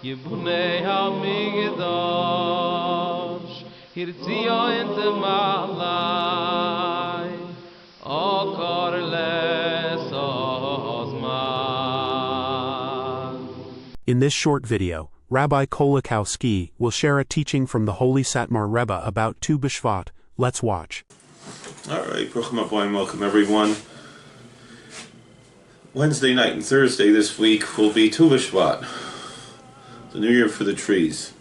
Yibunei HaMikdash Hirtzio inte malai O korles ozman. In this short video, Rabbi Kolakowski will share a teaching from the Holy Satmar Rebbe about BeShvat. Let's watch. All right, Bruchim Aboyim, welcome everyone. Wednesday night and Thursday this week will be BeShvat, the New Year for the trees.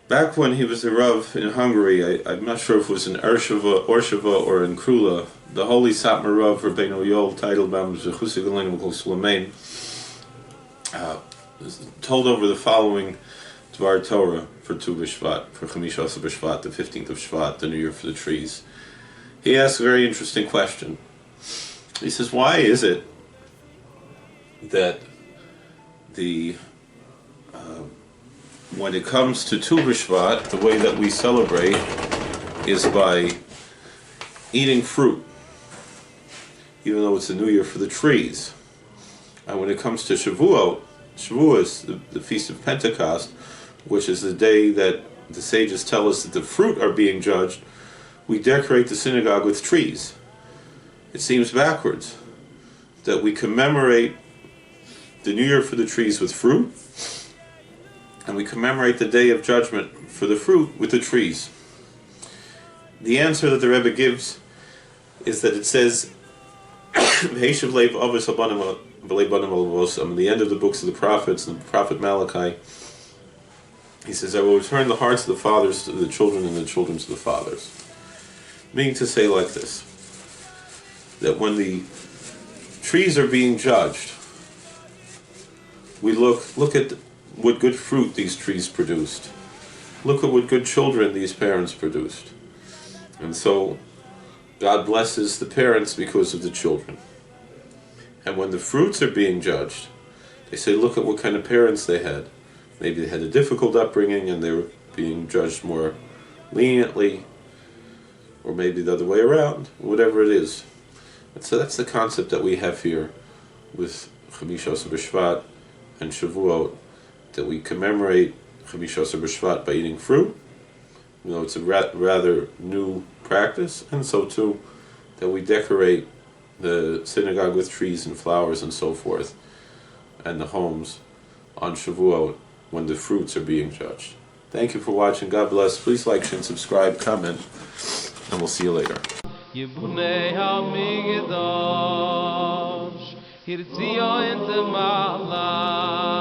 Back when he was the Rav in Hungary, I'm not sure if it was in Orshava or in Krula, the Holy Satmar Rav Rabbeinu Yol, titled told over the following Dvar Torah for BeShvat, for Chamishas BeShvat, the 15th of Shvat, the New Year for the trees. He asks a very interesting question. He says, why is it that when it comes to BeShvat, the way that we celebrate is by eating fruit, even though it's the New Year for the trees. And when it comes to Shavuot is the Feast of Pentecost, which is the day that the sages tell us that the fruit are being judged, we decorate the synagogue with trees. It seems backwards that we commemorate the New Year for the trees with fruit, and we commemorate the Day of Judgment for the fruit with the trees. The answer that the Rebbe gives is that it says, in the end of the books of the prophets, and the prophet Malachi, he says, I will return the hearts of the fathers to the children and the children to the fathers. Meaning to say like this, that when the trees are being judged, we look at what good fruit these trees produced. Look at what good children these parents produced. And so God blesses the parents because of the children. And when the fruits are being judged, they say, look at what kind of parents they had. Maybe they had a difficult upbringing and they were being judged more leniently, or maybe the other way around, whatever it is. And so that's the concept that we have here with Chamishas BeShvat and Shavuot, that we commemorate Chamishas BeShvat by eating fruit. You know, it's a rather new practice, and so too that we decorate the synagogue with trees and flowers and so forth, and the homes on Shavuot when the fruits are being judged. Thank you for watching. God bless. Please like, share, and subscribe, comment, and we'll see you later. Yibunei HaMikdash Hirtzio inte malai